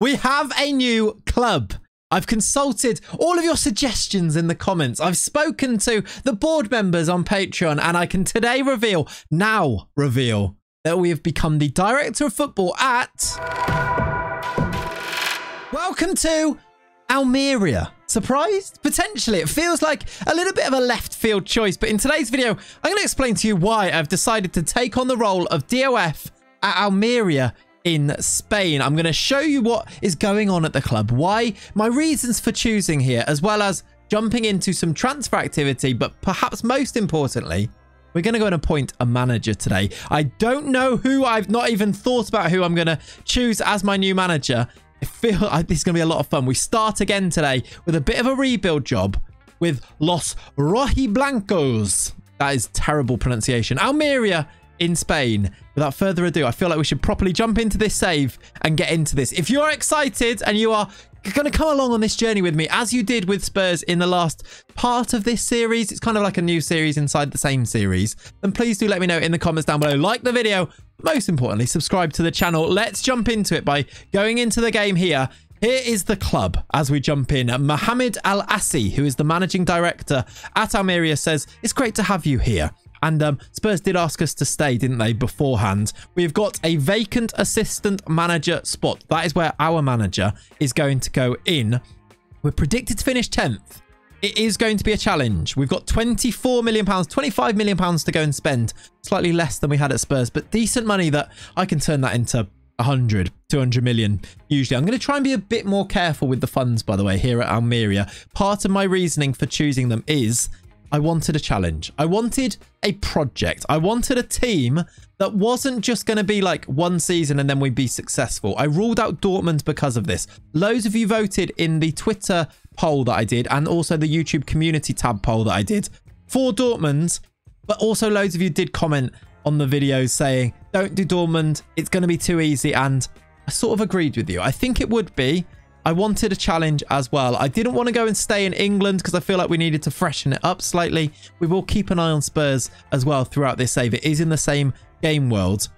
We have a new club. I've consulted all of your suggestions in the comments. I've spoken to the board members on Patreon, and I can today reveal that we have become the director of football at... Welcome to Almeria. Surprised? Potentially. It feels like a little bit of a left field choice, but in today's video, I'm going to explain to you why I've decided to take on the role of DOF at Almeria in Spain. I'm going to show you what is going on at the club, why, my reasons for choosing here, as well as jumping into some transfer activity, but perhaps most importantly, we're going to go and appoint a manager today. I don't know who. I've not even thought about who I'm going to choose as my new manager. I feel like this is going to be a lot of fun. We start again today with a bit of a rebuild job with Los Rojiblancos. That is terrible pronunciation. Almeria in Spain. Without further ado, I feel like we should properly jump into this save and get into this. If you're excited and you are going to come along on this journey with me, as you did with Spurs in the last part of this series, it's kind of like a new series inside the same series, then please do let me know in the comments down below. Like the video. Most importantly, subscribe to the channel. Let's jump into it by going into the game here. Here is the club as we jump in. Mohamed Al Assi, who is the managing director at Almeria, says, it's great to have you here. And Spurs did ask us to stay, didn't they, beforehand? We've got a vacant assistant manager spot. That is where our manager is going to go in. We're predicted to finish 10th. It is going to be a challenge. We've got £24 million, £25 million to go and spend. Slightly less than we had at Spurs, but decent money that I can turn that into 100, 200 million usually. I'm going to try and be a bit more careful with the funds, by the way, here at Almeria. Part of my reasoning for choosing them is I wanted a challenge. I wanted a project. I wanted a team that wasn't just going to be like one season and then we'd be successful. I ruled out Dortmund because of this. Loads of you voted in the Twitter poll that I did and also the YouTube community tab poll that I did for Dortmund, but also loads of you did comment on the videos saying, don't do Dortmund, it's going to be too easy, and I sort of agreed with you. I think it would be. I wanted a challenge as well. I didn't want to go and stay in England because I feel like we needed to freshen it up slightly. We will keep an eye on Spurs as well throughout this save. It is in the same game world.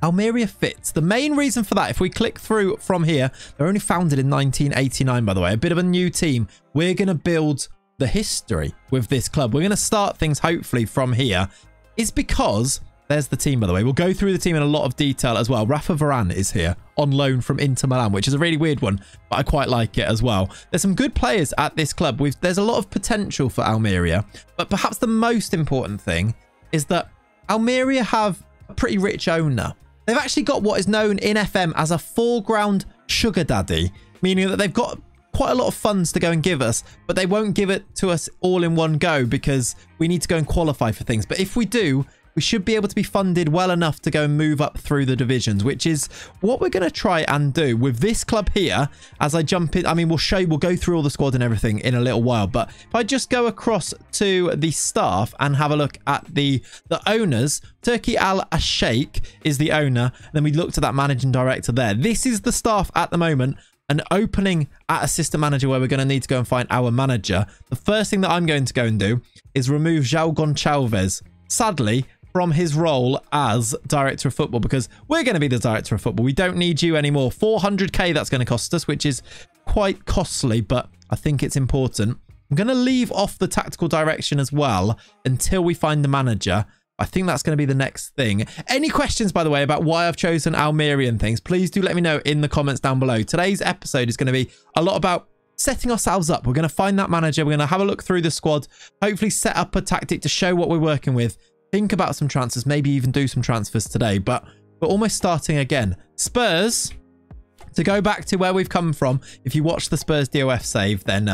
Almeria fits. The main reason for that, if we click through from here, they're only founded in 1989, by the way. A bit of a new team. We're going to build the history with this club. We're going to start things hopefully from here. It's because... There's the team, by the way. We'll go through the team in a lot of detail as well. Rafa Varane is here on loan from Inter Milan, which is a really weird one, but I quite like it as well. There's some good players at this club. There's a lot of potential for Almeria, but perhaps the most important thing is that Almeria have a pretty rich owner. They've actually got what is known in FM as a foreground sugar daddy, meaning that they've got quite a lot of funds to go and give us, but they won't give it to us all in one go because we need to go and qualify for things. But if we do, we should be able to be funded well enough to go and move up through the divisions, which is what we're going to try and do with this club here. As I jump in, I mean, we'll go through all the squad and everything in a little while, but if I just go across to the staff and have a look at the owners, Turki Al-Sheikh is the owner. And then we looked at that managing director there. This is the staff at the moment. An opening at assistant manager where we're going to need to go and find our manager. The first thing that I'm going to go and do is remove João Gonçalves, sadly, from his role as director of football, because we're going to be the director of football. We don't need you anymore. 400k that's going to cost us, which is quite costly, but I think it's important. I'm going to leave off the tactical direction as well until we find the manager. I think that's going to be the next thing. Any questions, by the way, about why I've chosen Almeria and things, please do let me know in the comments down below. Today's episode is going to be a lot about setting ourselves up. We're going to find that manager. We're going to have a look through the squad, hopefully set up a tactic to show what we're working with. Think about some transfers, maybe even do some transfers today, but we're almost starting again. Spurs, to go back to where we've come from, if you watch the Spurs DOF save, then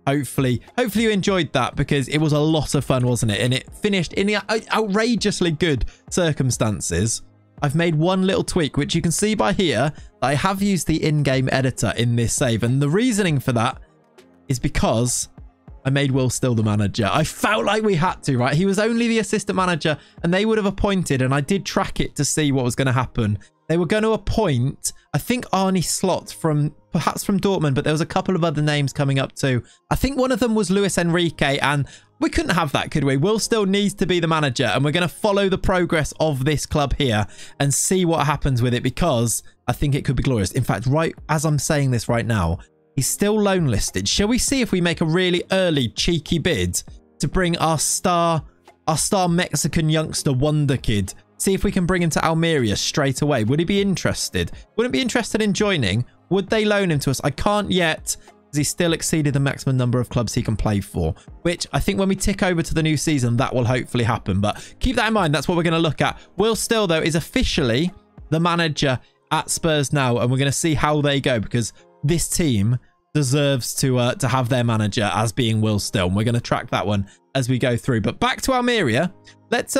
hopefully you enjoyed that because it was a lot of fun, wasn't it? And it finished in outrageously good circumstances. I've made one little tweak, which you can see by here, that I have used the in-game editor in this save. And the reasoning for that is because I made Will Still the manager. I felt like we had to, right? He was only the assistant manager and they would have appointed, and I did track it to see what was going to happen. They were going to appoint, I think, Arne Slot perhaps from Dortmund, but there was a couple of other names coming up too. I think one of them was Luis Enrique, and We couldn't have that, could we? Will still needs to be the manager, and we're going to follow the progress of this club here and see what happens with it, because I think it could be glorious. In fact, right as I'm saying this right now, he's still loan listed. Shall we see if we make a really early cheeky bid to bring our star Mexican youngster wonder kid? See if we can bring him to Almeria straight away. Would he be interested? Wouldn't be interested in joining? Would they loan him to us? I can't yet, because he's still exceeded the maximum number of clubs he can play for, which I think when we tick over to the new season, that will hopefully happen. But keep that in mind. That's what we're going to look at. Will Still, though, is officially the manager at Spurs now, and we're going to see how they go, because this team deserves to have their manager as being Will Still, and we're going to track that one as we go through. But back to Almeria. Let's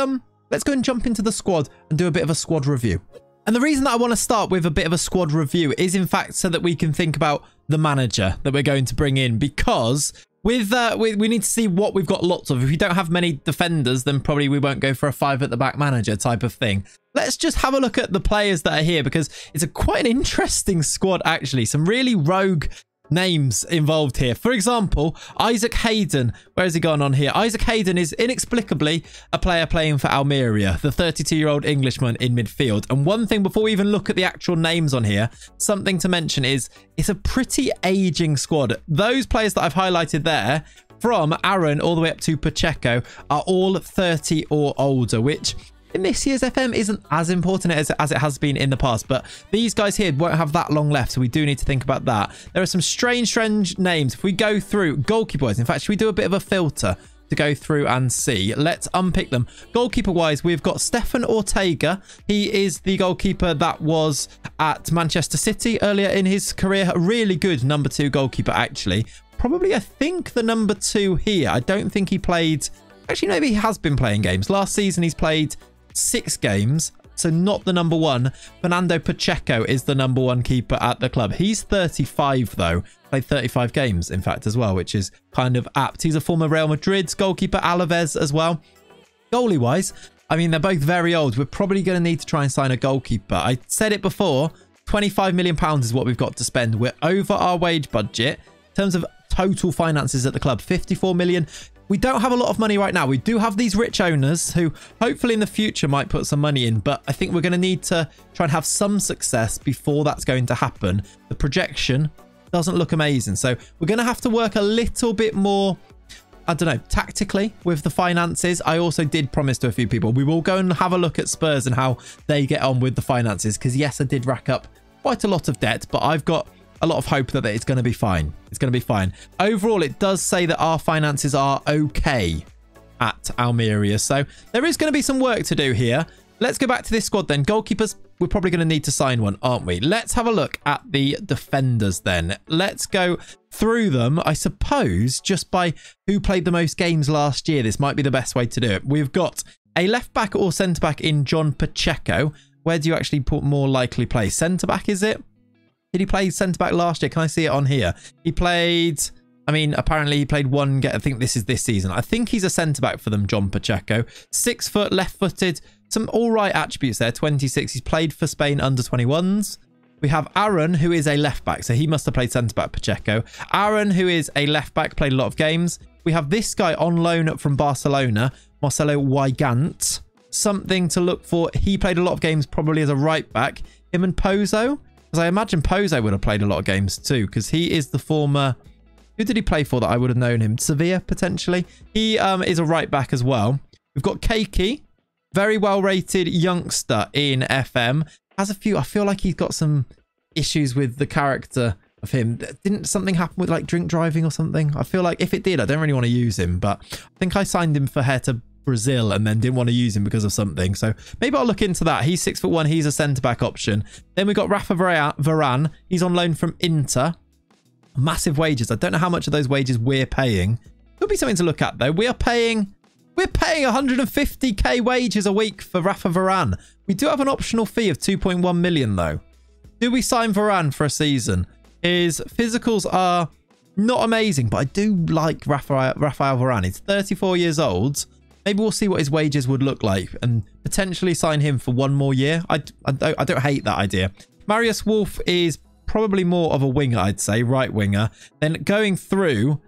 go and jump into the squad and do a bit of a squad review. And the reason that I want to start with a bit of a squad review is, in fact, so that we can think about the manager that we're going to bring in, because we need to see what we've got lots of. If we don't have many defenders, then probably we won't go for a 5 at the back manager type of thing. Let's just have a look at the players that are here, because it's quite an interesting squad, actually. Some really rogue names involved here. For example, Isaac Hayden. Where has he gone on here? Isaac Hayden is inexplicably a player playing for Almeria, the 32-year-old Englishman in midfield. And one thing before we even look at the actual names on here, something to mention is it's a pretty aging squad. Those players that I've highlighted there, from Aaron all the way up to Pacheco, are all 30 or older, which in this year's FM isn't as important as it has been in the past, but these guys here won't have that long left, so we do need to think about that. There are some strange names. If we go through goalkeeper-wise, in fact, should we do a bit of a filter to go through and see? Let's unpick them. Goalkeeper-wise, we've got Stefan Ortega. He is the goalkeeper that was at Manchester City earlier in his career. A really good number 2 goalkeeper, actually. Probably, I think, the number 2 here. I don't think he played... Actually, maybe he has been playing games. Last season, he's played 6 games, so not the number 1. Fernando Pacheco is the number 1 keeper at the club. He's 35 though, played 35 games in fact as well, which is kind of apt. He's a former Real Madrid's goalkeeper, Alaves as well. Goalie wise, I mean, they're both very old. We're probably going to need to try and sign a goalkeeper. I said it before, £25 million is what we've got to spend. We're over our wage budget in terms of total finances at the club, 54 million. We don't have a lot of money right now. We do have these rich owners who hopefully in the future might put some money in, but I think we're going to need to try and have some success before that's going to happen. The projection doesn't look amazing, so we're going to have to work a little bit more, I don't know, tactically with the finances. I also did promise to a few people we will go and have a look at Spurs and how they get on with the finances, because yes, I did rack up quite a lot of debt, but I've got a lot of hope that it's going to be fine. It's going to be fine. Overall, it does say that our finances are okay at Almeria. So there is going to be some work to do here. Let's go back to this squad then. Goalkeepers, we're probably going to need to sign one, aren't we? Let's have a look at the defenders then. Let's go through them, I suppose, just by who played the most games last year. This might be the best way to do it. We've got a left back or centre back in John Pacheco. Where do you actually put more likely play? Centre back, is it? Did he play centre back last year? Can I see it on here? He played, I mean, apparently he played one game. I think this is this season. I think he's a centre back for them, John Pacheco. 6 foot, left footed. Some all right attributes there. 26. He's played for Spain under 21s. We have Aaron, who is a left back. So he must have played centre back, Pacheco. Aaron, who is a left back, played a lot of games. We have this guy on loan from Barcelona, Marcelo Weigand. Something to look for. He played a lot of games probably as a right back. Him and Pozo. Because I imagine Pozo would have played a lot of games too, because he is the former... Who did he play for that I would have known him? Sevilla, potentially. He is a right back as well. We've got Keiki, very well rated youngster in FM. Has a few... I feel like he's got some issues with the character of him. Didn't something happen with like drink driving or something? I feel like if it did, I don't really want to use him, but I think I signed him for Hertha Brazil and then didn't want to use him because of something, so maybe I'll look into that. He's 6'1", he's a centre-back option. Then we've got Rafa Varane. He's on loan from Inter. Massive wages. I don't know how much of those wages we're paying. Could be something to look at though. We're paying 150k wages a week for Rafa Varane. We do have an optional fee of 2.1 million though. Do we sign Varane for a season? His physicals are not amazing, but I do like Rafael Varane. He's 34 years old. Maybe we'll see what his wages would look like and potentially sign him for one more year. I don't hate that idea. Marius Wolf is probably more of a winger, I'd say, right winger. Then going through,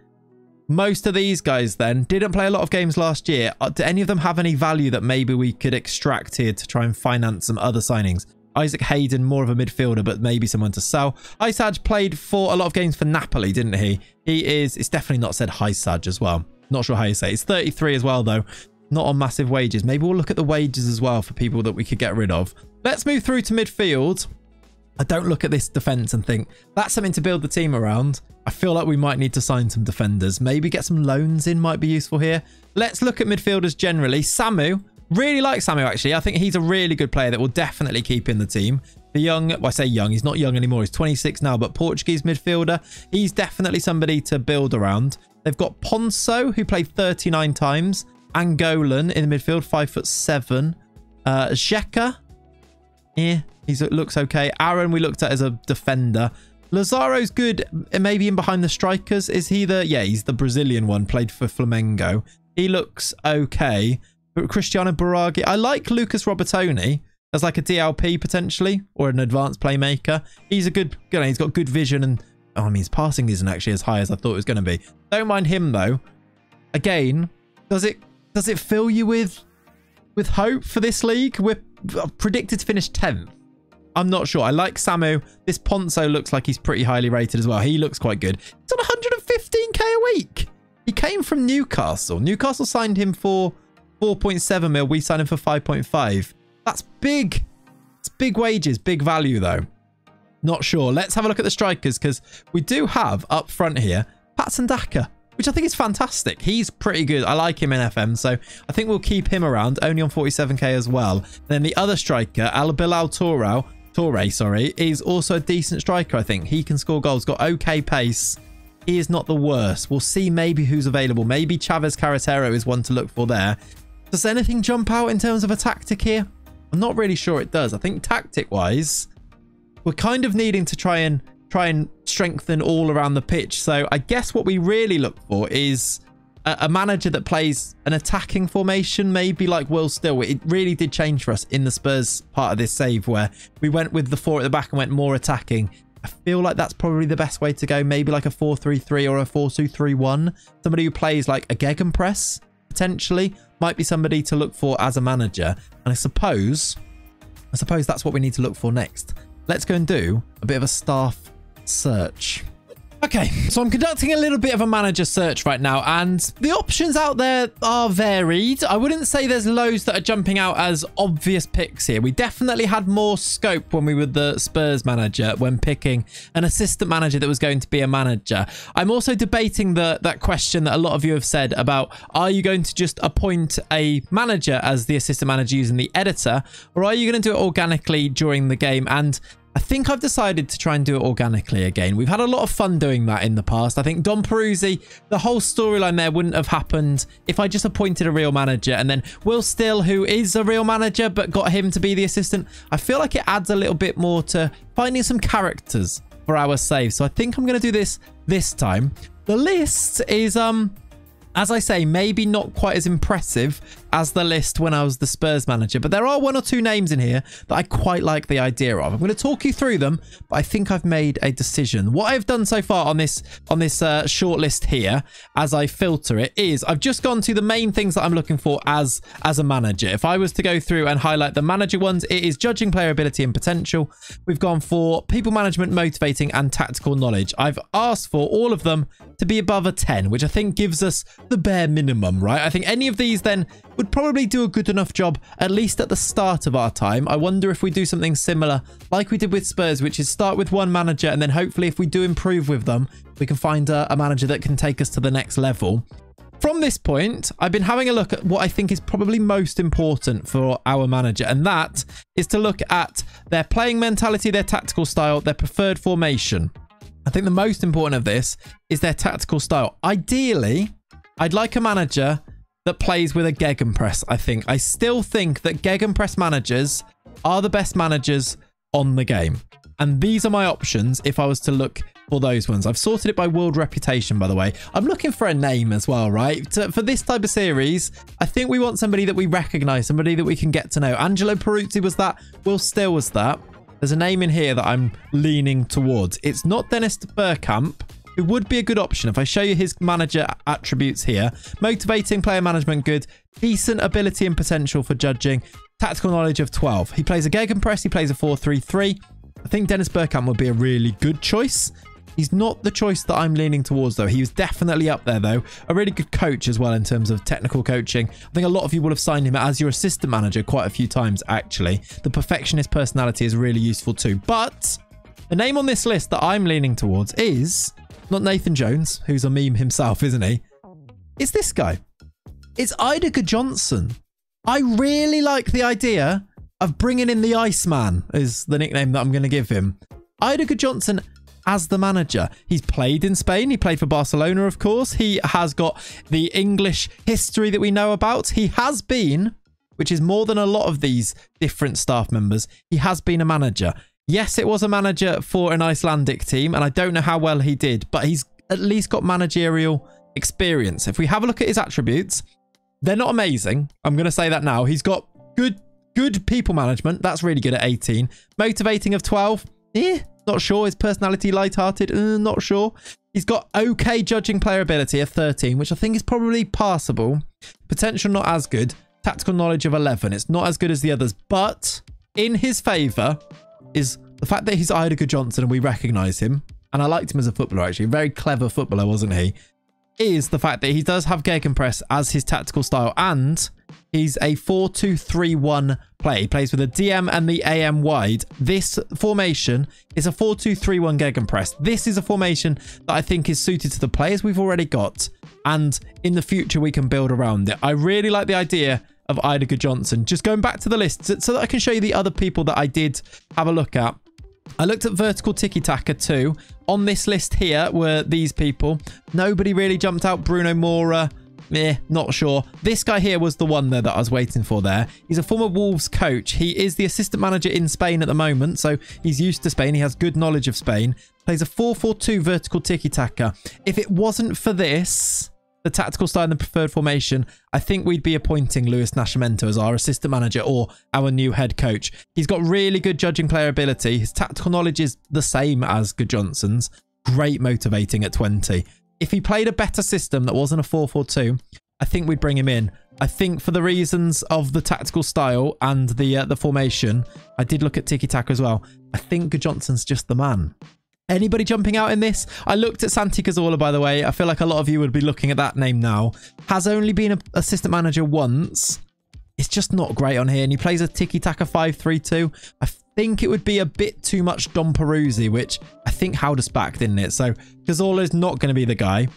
Most of these guys then didn't play a lot of games last year. Do any of them have any value that maybe we could extract here to try and finance some other signings? Isaac Hayden, more of a midfielder, but maybe someone to sell. Hysaj played for a lot of games for Napoli, didn't he? It's definitely not said Hysaj as well. Not sure how you say it. It's 33 as well, though. Not on massive wages. Maybe we'll look at the wages as well for people that we could get rid of. Let's move through to midfield. I don't look at this defense and think that's something to build the team around. I feel like we might need to sign some defenders. Maybe get some loans in might be useful here. Let's look at midfielders generally. Samu. Really like Samu, actually. I think he's a really good player that will definitely keep in the team. The young, well, I say young, he's not young anymore. He's 26 now, but Portuguese midfielder. He's definitely somebody to build around. They've got Ponso, who played 39 times. Angolan in the midfield, 5'7". Xhaka. Yeah, he looks okay. Aaron, we looked at as a defender. Lazaro's good, maybe in behind the strikers. Is he the... Yeah, he's the Brazilian one, played for Flamengo. He looks okay. But Cristiano Baraghi. I like Lucas Robertoni as like a DLP potentially, or an advanced playmaker. He's a good... You know, he's got good vision and... Oh, I mean, his passing isn't actually as high as I thought it was going to be. Don't mind him, though. Again, does it fill you with hope for this league? We're predicted to finish 10th. I'm not sure. I like Samu. This Ponso looks like he's pretty highly rated as well. He looks quite good. He's on 115k a week. He came from Newcastle. Newcastle signed him for 4.7 mil. We signed him for 5.5. That's big. It's big wages, big value though. Not sure. Let's have a look at the strikers because we do have up front here Patson Daka, which I think is fantastic. He's pretty good. I like him in FM, so I think we'll keep him around, only on 47k as well. Then the other striker, Bilal Torre, is also a decent striker, I think. He can score goals, got okay pace. He is not the worst. We'll see maybe who's available. Maybe Chavez Carretero is one to look for there. Does anything jump out in terms of a tactic here? I'm not really sure it does. I think tactic-wise, we're kind of needing to try and strengthen all around the pitch. So I guess what we really look for is a manager that plays an attacking formation, maybe like Will Still. It really did change for us in the Spurs part of this save where we went with the 4 at the back and went more attacking. I feel like that's probably the best way to go. Maybe like a 4-3-3 or a 4-2-3-1. Somebody who plays like a gegenpress potentially might be somebody to look for as a manager. And I suppose that's what we need to look for next. Let's go and do a bit of a staff search. Okay, so I'm conducting a little bit of a manager search right now, and the options out there are varied. I wouldn't say there's loads that are jumping out as obvious picks here. We definitely had more scope when we were the Spurs manager when picking an assistant manager that was going to be a manager. I'm also debating that question that a lot of you have said about, are you going to just appoint a manager as the assistant manager using the editor, or are you going to do it organically during the game? And I think I've decided to try and do it organically again. We've had a lot of fun doing that in the past. I think Don Peruzzi, the whole storyline there wouldn't have happened if I just appointed a real manager and then Will Still, who is a real manager, but got him to be the assistant. I feel like it adds a little bit more to finding some characters for our save. So I think I'm going to do this time. The list is, as I say, maybe not quite as impressive as the list when I was the Spurs manager, but there are 1 or 2 names in here that I quite like the idea of. I'm going to talk you through them, but I think I've made a decision. What I've done so far on this short list here, as I filter it, is I've just gone to the main things that I'm looking for as a manager. If I was to go through and highlight the manager ones, it is judging player ability and potential. We've gone for people management, motivating, and tactical knowledge. I've asked for all of them to be above a 10, which I think gives us the bare minimum, right? I think any of these then would probably do a good enough job, at least at the start of our time. I wonder if we do something similar like we did with Spurs, which is start with one manager, and then hopefully if we do improve with them, we can find a manager that can take us to the next level. From this point, I've been having a look at what I think is probably most important for our manager, and that is to look at their playing mentality, their tactical style, their preferred formation. I think the most important of this is their tactical style. Ideally, I'd like a manager that plays with a gegenpress, I think. I still think that gegenpress managers are the best managers on the game. And these are my options if I was to look for those ones. I've sorted it by world reputation, by the way. I'm looking for a name as well, right? For this type of series, I think we want somebody that we recognize, somebody that we can get to know. Angelo Peruzzi was that. Will Still was that. There's a name in here that I'm leaning towards. It's not Dennis de Bergkamp, who would be a good option. If I show you his manager attributes here, motivating, player management good, decent ability and potential for judging, tactical knowledge of 12. He plays a gegenpress, he plays a 4-3-3. I think Dennis Bergkamp would be a really good choice. He's not the choice that I'm leaning towards, though. He was definitely up there, though. A really good coach as well in terms of technical coaching. I think a lot of you will have signed him as your assistant manager quite a few times, actually. The perfectionist personality is really useful too. But the name on this list that I'm leaning towards is not Nathan Jones, who's a meme himself, isn't he? It's this guy. It's Idager Johnson. I really like the idea of bringing in the Iceman, is the nickname that I'm going to give him. Idager Johnson as the manager. He's played in Spain. He played for Barcelona, of course. He has got the English history that we know about. He has been, which is more than a lot of these different staff members, he has been a manager. Yes, it was a manager for an Icelandic team, and I don't know how well he did, but he's at least got managerial experience. If we have a look at his attributes, they're not amazing. I'm going to say that now. He's got good people management. That's really good at 18. Motivating of 12. Not sure. His personality light-hearted. Not sure. He's got okay judging player ability of 13, which I think is probably passable. Potential not as good. Tactical knowledge of 11. It's not as good as the others, but in his favour is the fact that he's Idager Johnson and we recognise him. And I liked him as a footballer, actually. A very clever footballer, wasn't he? Is the fact that he does have gegenpress as his tactical style, and he's a 4-2-3-1 play. He plays with a DM and the AM wide. This formation is a 4-2-3-1 gegenpress. This is a formation that I think is suited to the players we've already got, and in the future we can build around it. I really like the idea of Idager Johnson. Just going back to the list so that I can show you the other people that I did have a look at. I looked at vertical tiki-taka too. On this list here were these people. Nobody really jumped out. Bruno Moura, not sure. This guy here was the one there that I was waiting for there. He's a former Wolves coach. He is the assistant manager in Spain at the moment, so he's used to Spain. He has good knowledge of Spain. Plays a 4-4-2 vertical tiki-taka. If it wasn't for this, the tactical style and the preferred formation, I think we'd be appointing Luis Nascimento as our assistant manager or our new head coach. He's got really good judging player ability. His tactical knowledge is the same as Good Johnson's. Great motivating at 20. If he played a better system that wasn't a 4-4-2, I think we'd bring him in. I think for the reasons of the tactical style and the formation, I did look at tiki-taka as well. I think Good Johnson's just the man. Anybody jumping out in this? I looked at Santi Cazorla, by the way. I feel like a lot of you would be looking at that name now. Has only been an assistant manager once. It's just not great on here. And he plays a tiki-taka 5-3-2. I think it would be a bit too much Don Peruzzi, which I think held us back, didn't it? So Cazorla's not going to be the guy.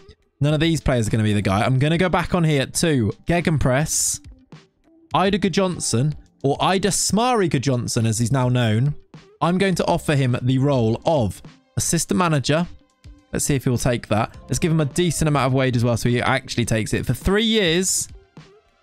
None of these players are going to be the guy. I'm going to go back on here to gegenpress, Idager Johnson, or Ida Smariger Johnson, as he's now known. I'm going to offer him the role of assistant manager. Let's see if he'll take that. Let's give him a decent amount of wage as well, so he actually takes it. For 3 years,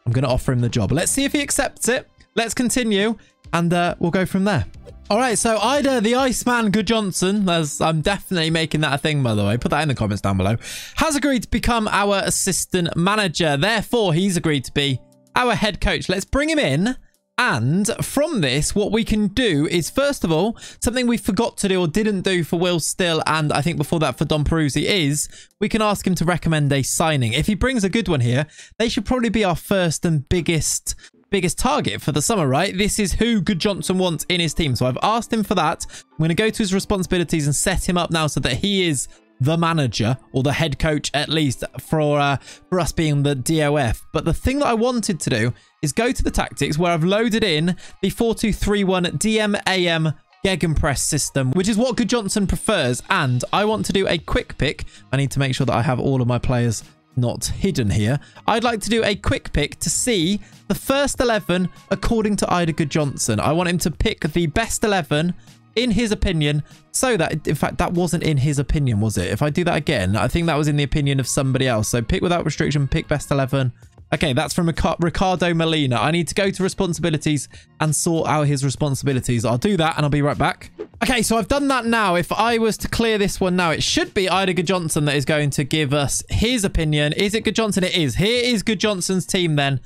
I'm going to offer him the job. Let's see if he accepts it. Let's continue, and we'll go from there. All right, so Ida, the Iceman, Good Johnson, I'm definitely making that a thing, by the way. Put that in the comments down below. Has agreed to become our assistant manager. Therefore, he's agreed to be our head coach. Let's bring him in. And from this, what we can do is, first of all, something we forgot to do or didn't do for Will Still, and I think before that for Don Peruzzi, is we can ask him to recommend a signing. If he brings a good one here, they should probably be our first and biggest target for the summer, right? This is who Good Johnson wants in his team. So I've asked him for that. I'm going to go to his responsibilities and set him up now so that he is the manager, or the head coach at least, for us being the DOF. But the thing that I wanted to do is go to the tactics where I've loaded in the 4-2-3-1 DM-AM gegenpress system, which is what Good Johnson prefers. And I want to do a quick pick. I need to make sure that I have all of my players not hidden here. I'd like to do a quick pick to see the first 11 according to Ida Good Johnson. I want him to pick the best 11 in his opinion, so that, in fact, that wasn't in his opinion, was it? If I do that again, I think that was in the opinion of somebody else. So pick without restriction, pick best 11. Okay, that's from Ricardo Molina. I need to go to responsibilities and sort out his responsibilities. I'll do that and I'll be right back. Okay, so I've done that now. If I was to clear this one now, it should be Ida Good Johnson that is going to give us his opinion. Is it Good Johnson? It is. Here is Good Johnson's team then.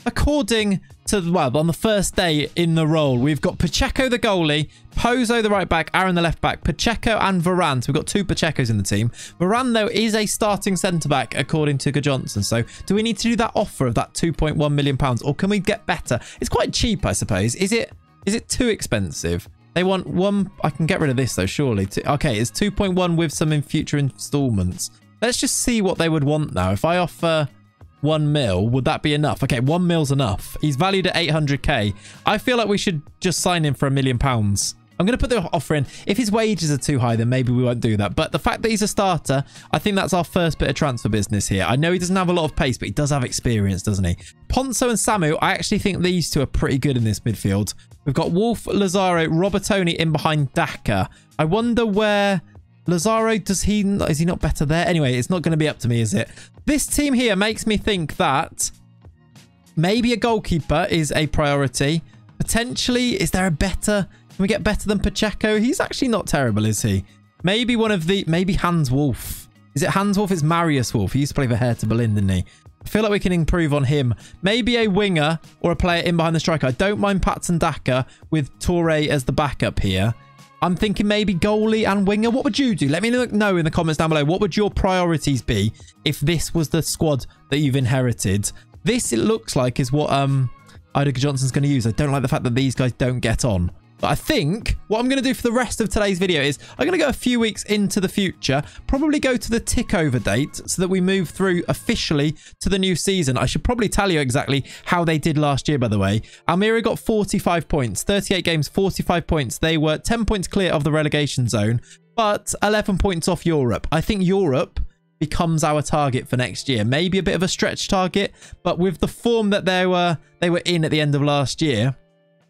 according to, well, on the first day in the role, we've got Pacheco the goalie, Pozo the right back, Aaron the left back, Pacheco and Varane. So we've got 2 Pachecos in the team. Varane, though, is a starting centre-back, according to Johnson. So do we need to do that offer of that £2.1 million, or can we get better? It's quite cheap, I suppose. Is it too expensive? They want 1... I can get rid of this, though, surely. Okay, it's 2.1 with some in future installments. Let's just see what they would want now. If I offer 1 mil, would that be enough? Okay, 1 mil's enough. He's valued at 800k. I feel like we should just sign him for £1 million. I'm going to put the offer in. If his wages are too high, then maybe we won't do that. But the fact that he's a starter, I think that's our first bit of transfer business here. I know he doesn't have a lot of pace, but he does have experience, doesn't he? Ponzo and Samu, I actually think these two are pretty good in this midfield. We've got Wolf, Lazaro, Robertoni in behind Daka. I wonder where Lazaro, is he not better there? Anyway, it's not going to be up to me, is it? This team here makes me think that maybe a goalkeeper is a priority. Potentially, is there a better... Can we get better than Pacheco? He's actually not terrible, is he? Maybe maybe Hans Wolf. Is it Hans Wolf? It's Marius Wolf. He used to play for Hertha Berlin, didn't he? I feel like we can improve on him. Maybe a winger or a player in behind the striker. I don't mind Patson Daka with Toure as the backup here. I'm thinking maybe goalie and winger. What would you do? Let me know in the comments down below. What would your priorities be if this was the squad that you've inherited? This, it looks like, is what Ida Johnson's going to use. I don't like the fact that these guys don't get on. But I think what I'm going to do for the rest of today's video is I'm going to go a few weeks into the future, probably go to the tick over date so that we move through officially to the new season. I should probably tell you exactly how they did last year, by the way. Almeria got 45 points, 38 games, 45 points. They were 10 points clear of the relegation zone, but 11 points off Europe. I think Europe becomes our target for next year. Maybe a bit of a stretch target, but with the form that they were in at the end of last year,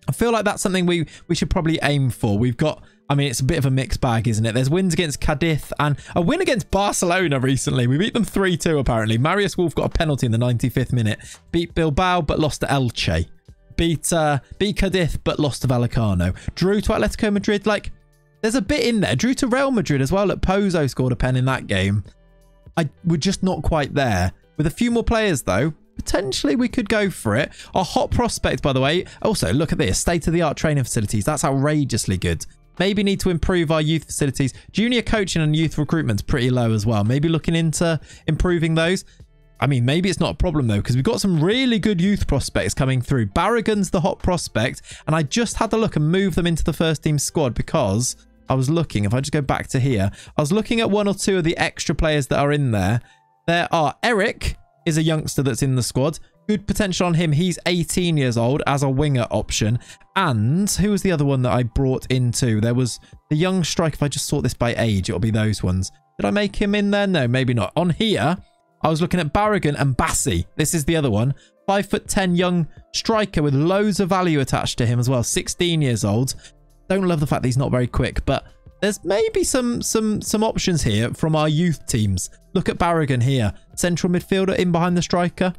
I feel like that's something we should probably aim for. We've got, I mean, it's a bit of a mixed bag, isn't it? There's wins against Cadiz and a win against Barcelona recently. We beat them 3-2, apparently. Marius Wolf got a penalty in the 95th minute. Beat Bilbao, but lost to Elche. Beat Cadiz, but lost to Vallecano. Drew to Atletico Madrid. Like, there's a bit in there. Drew to Real Madrid as well. Look, Pozo scored a pen in that game. We're just not quite there. With a few more players, though, potentially we could go for it. Our hot prospect, by the way. Also, look at this. State-of-the-art training facilities. That's outrageously good. Maybe need to improve our youth facilities. Junior coaching and youth recruitment's pretty low as well. Maybe looking into improving those. I mean, maybe it's not a problem, though, because we've got some really good youth prospects coming through. Barragan's the hot prospect, and I just had to look and move them into the first team squad because I was looking. If I just go back to here, I was looking at 1 or 2 of the extra players that are in there. There are Eric is a youngster that's in the squad. Good potential on him. He's 18 years old as a winger option. And who was the other one that I brought into? There was the young striker. If I just sort this by age, it'll be those ones. Did I make him in there? No, maybe not. On here, I was looking at Barragan and Bassi. This is the other one. 5'10" young striker with loads of value attached to him as well. 16 years old. Don't love the fact that he's not very quick, but there's maybe some options here from our youth teams. Look at Barragan here. Central midfielder in behind the striker.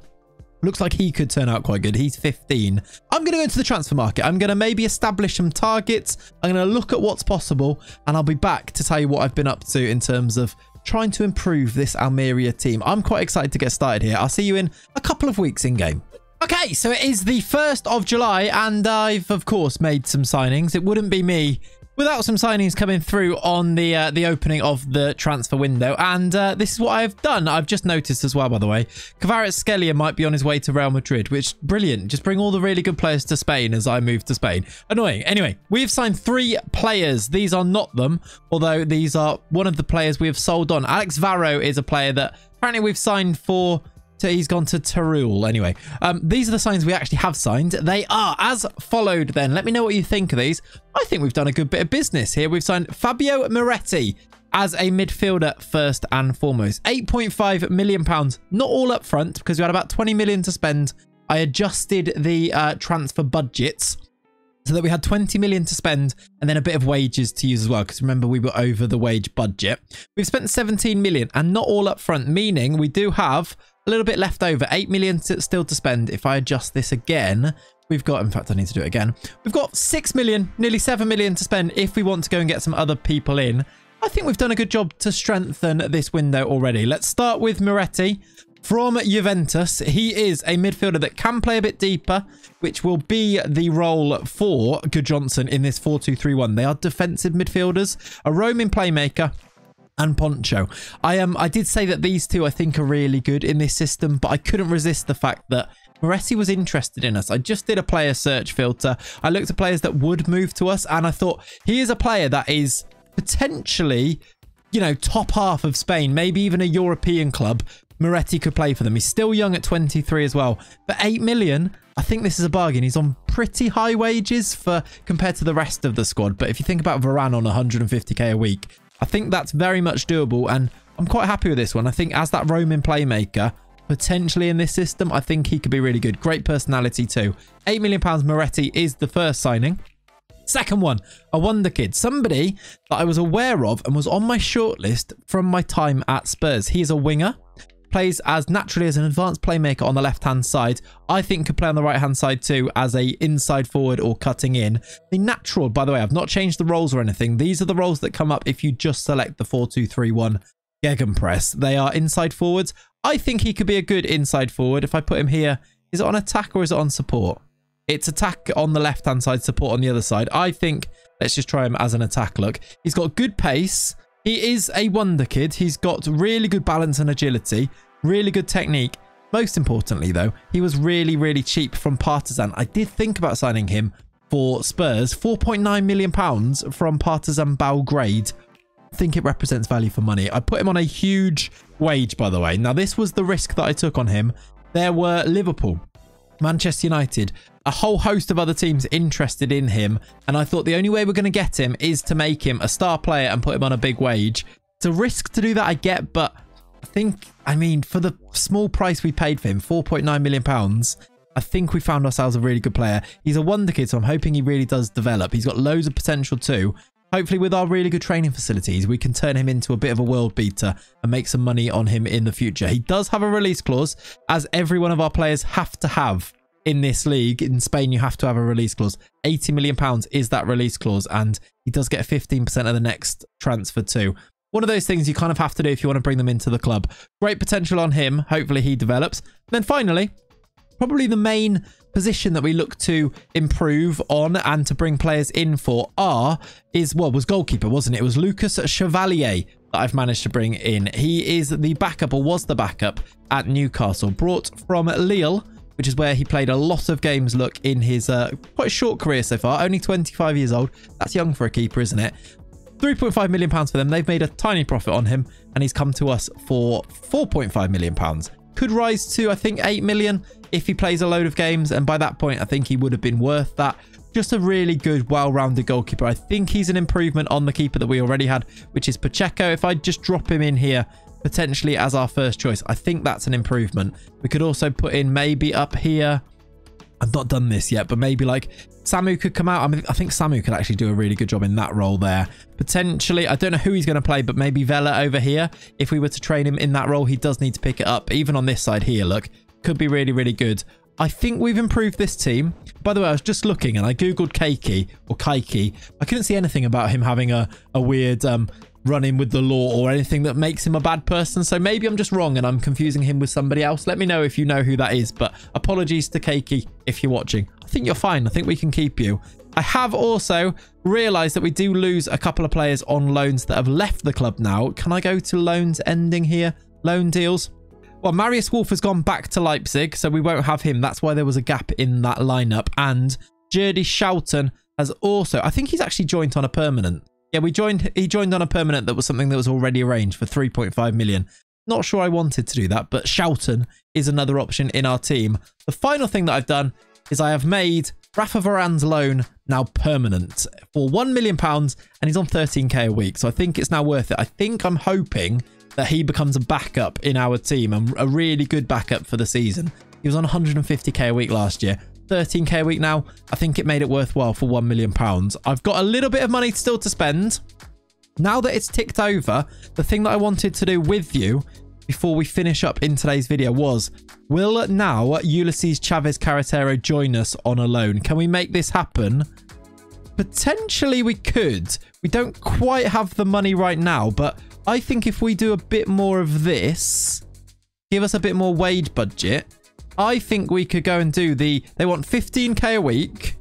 Looks like he could turn out quite good. He's 15. I'm going to go into the transfer market. I'm going to maybe establish some targets. I'm going to look at what's possible, and I'll be back to tell you what I've been up to in terms of trying to improve this Almeria team. I'm quite excited to get started here. I'll see you in a couple of weeks in game. Okay, so it is the 1st of July, and I've, of course, made some signings. It wouldn't be me without some signings coming through on the opening of the transfer window. And this is what I've done. I've just noticed as well, by the way, Kvaratskhelia might be on his way to Real Madrid, which, brilliant. Just bring all the really good players to Spain as I move to Spain. Annoying. Anyway, we've signed 3 players. These are not them, although these are one of the players we have sold on. Alex Varro is a player that apparently we've signed for... He's gone to Teruel. Anyway, these are the signs we actually have signed. They are as followed then. Let me know what you think of these. I think we've done a good bit of business here. We've signed Fabio Moretti as a midfielder first and foremost. £8.5 million. Not all up front because we had about 20 million to spend. I adjusted the transfer budgets so that we had 20 million to spend and then a bit of wages to use as well. Because remember, we were over the wage budget. We've spent 17 million and not all up front, meaning we do have a little bit left over. 8 million still to spend. If I adjust this again, we've got, in fact, I need to do it again. We've got 6 million, nearly 7 million to spend if we want to go and get some other people in. I think we've done a good job to strengthen this window already. Let's start with Moretti. From Juventus, he is a midfielder that can play a bit deeper, which will be the role for Johnson in this 4-2-3-1. They are defensive midfielders, a roaming playmaker, and Poncho. I did say that these two I think are really good in this system, but I couldn't resist the fact that Moretti was interested in us. I just did a player search filter. I looked at players that would move to us, and I thought he is a player that is potentially, you know, top half of Spain, maybe even a European club. Moretti could play for them. He's still young at 23 as well. For 8 million, I think this is a bargain. He's on pretty high wages compared to the rest of the squad. But if you think about Varane on 150k a week, I think that's very much doable. And I'm quite happy with this one. I think as that roaming playmaker, potentially in this system, I think he could be really good. Great personality too. £8 million Moretti is the first signing. Second one, a wonder kid, somebody that I was aware of and was on my shortlist from my time at Spurs. He is a winger, plays as naturally as an advanced playmaker on the left-hand side. I think could play on the right-hand side too as a inside forward or cutting in. The natural, by the way, I've not changed the roles or anything. These are the roles that come up if you just select the 4-2-3-1 Gegenpress. They are inside forwards. I think he could be a good inside forward. If I put him here, is it on attack or is it on support? It's attack on the left-hand side, support on the other side. I think let's just try him as an attack look. He's got good pace. He is a wonder kid. He's got really good balance and agility, really good technique. Most importantly, though, he was really, really cheap from Partizan. I did think about signing him for Spurs. £4.9 million from Partizan Belgrade. I think it represents value for money. I put him on a huge wage, by the way. Now, this was the risk that I took on him. There were Liverpool, Manchester United, a whole host of other teams interested in him, and I thought the only way we're going to get him is to make him a star player and put him on a big wage. It's a risk to do that, I get, but I think, I mean, for the small price we paid for him, £4.9 million, I think we found ourselves a really good player. He's a wonder kid, so I'm hoping he really does develop. He's got loads of potential too. Hopefully with our really good training facilities, we can turn him into a bit of a world beater and make some money on him in the future. He does have a release clause, as every one of our players have to have in this league. In Spain, you have to have a release clause. £80 million is that release clause, and he does get 15% of the next transfer too. One of those things you kind of have to do if you want to bring them into the club. Great potential on him. Hopefully he develops. And then finally, probably the main position that we look to improve on and to bring players in for was goalkeeper, wasn't it? It was Lucas Chevalier that I've managed to bring in. He is the backup, or was the backup, at Newcastle. Brought from Lille, which is where he played a lot of games, look, in his quite short career so far. Only 25 years old. That's young for a keeper, isn't it? £3.5 million for them. They've made a tiny profit on him, and he's come to us for £4.5 million. Could rise to, I think, 8 million if he plays a load of games, and by that point I think he would have been worth that. Just a really good, well-rounded goalkeeper. I think he's an improvement on the keeper that we already had, which is Pacheco. If I just drop him in here potentially as our first choice, I think that's an improvement. We could also put in maybe up here, I've not done this yet, but maybe like Samu could come out. I mean, I think Samu could actually do a really good job in that role there. Potentially, I don't know who he's going to play, but maybe Vela over here. If we were to train him in that role, he does need to pick it up. Even on this side here, look, could be really, really good. I think we've improved this team. By the way, I was just looking and I Googled Keiki or Kaiki. I couldn't see anything about him having a weird run-in with the law or anything that makes him a bad person. So maybe I'm just wrong and I'm confusing him with somebody else. Let me know if you know who that is. But apologies to Keiki if you're watching. I think you're fine. I think we can keep you. I have also realised that we do lose a couple of players on loans that have left the club now. Can I go to loans ending here? Loan deals. Well, Marius Wolf has gone back to Leipzig, so we won't have him. That's why there was a gap in that lineup. And Jordi Schouten has also, I think he's actually joined on a permanent. Yeah, he joined on a permanent that was something that was already arranged for 3.5 million. Not sure I wanted to do that, but Schouten is another option in our team. The final thing that I've done is I have made Rafa Varane's loan now permanent for £1 million, and he's on 13k a week. So I think it's now worth it. I'm hoping that he becomes a backup in our team and a really good backup for the season. He was on 150k a week last year. 13k a week now. I think it made it worthwhile for £1 million. I've got a little bit of money still to spend. Now that it's ticked over, the thing that I wanted to do with you before we finish up in today's video was, will now Ulysses Chavez Carretero join us on a loan? Can we make this happen? Potentially we could. We don't quite have the money right now, but I think if we do a bit more of this, give us a bit more wage budget, I think we could go and do they want 15k a week.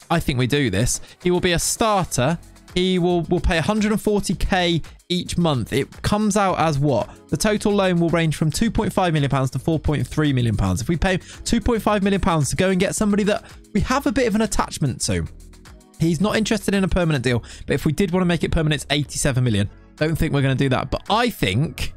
I think we do this. He will be a starter. He will pay 140k each month. It comes out as what? The total loan will range from £2.5 million to £4.3 million. If we pay £2.5 million to go and get somebody that we have a bit of an attachment to, he's not interested in a permanent deal. But if we did want to make it permanent, it's 87 million. Don't think we're going to do that. But I think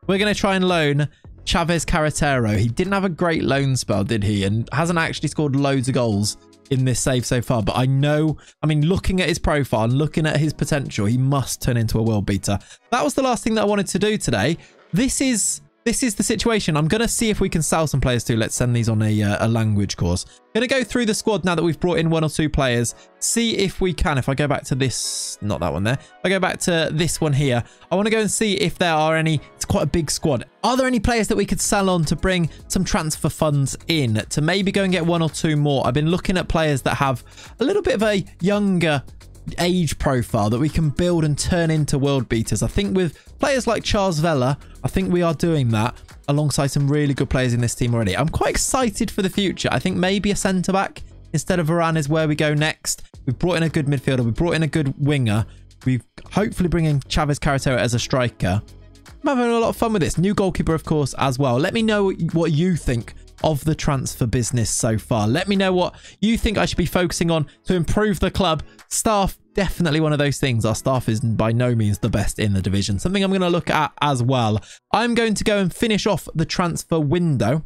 we're going to try and loan Chavez Carretero. He didn't have a great loan spell, did he? And hasn't actually scored loads of goals in this save so far. But I know, I mean, looking at his profile and looking at his potential, he must turn into a world beater. That was the last thing that I wanted to do today. This is the situation. I'm going to see if we can sell some players too. Let's send these on a language course. Going to go through the squad now that we've brought in 1 or 2 players. See if we can. If I go back to this, not that one there. If I go back to this one here, I want to go and see if there are any. It's quite a big squad. Are there any players that we could sell on to bring some transfer funds in to maybe go and get 1 or 2 more? I've been looking at players that have a little bit of a younger age profile that we can build and turn into world beaters. I think with players like Charles Vela, I think we are doing that alongside some really good players in this team already. I'm quite excited for the future. I think maybe a centre-back instead of Varane is where we go next. We've brought in a good midfielder. We've brought in a good winger. We've hopefully bringing Chavez Carretero as a striker. I'm having a lot of fun with this. New goalkeeper, of course, as well. Let me know what you think of the transfer business so far. Let me know what you think I should be focusing on to improve the club. Staff, definitely one of those things. Our staff is by no means the best in the division. Something I'm going to look at as well. I'm going to go and finish off the transfer window.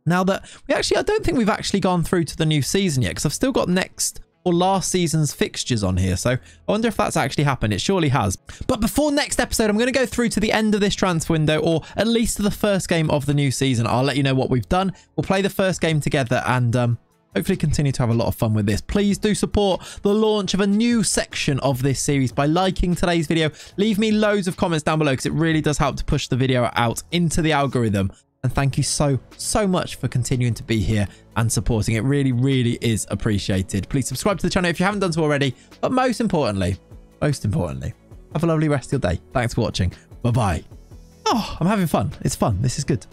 Now that I don't think we've actually gone through to the new season yet, because I've still got next or last season's fixtures on here. So I wonder if that's actually happened. It surely has. But before next episode, I'm going to go through to the end of this transfer window, or at least to the first game of the new season. I'll let you know what we've done. We'll play the first game together and hopefully continue to have a lot of fun with this. Please do support the launch of a new section of this series by liking today's video. Leave me loads of comments down below because it really does help to push the video out into the algorithm. And thank you so much for continuing to be here and supporting. It really, really is appreciated. Please subscribe to the channel if you haven't done so already. But most importantly, have a lovely rest of your day. Thanks for watching. Bye-bye. Oh, I'm having fun. It's fun. This is good.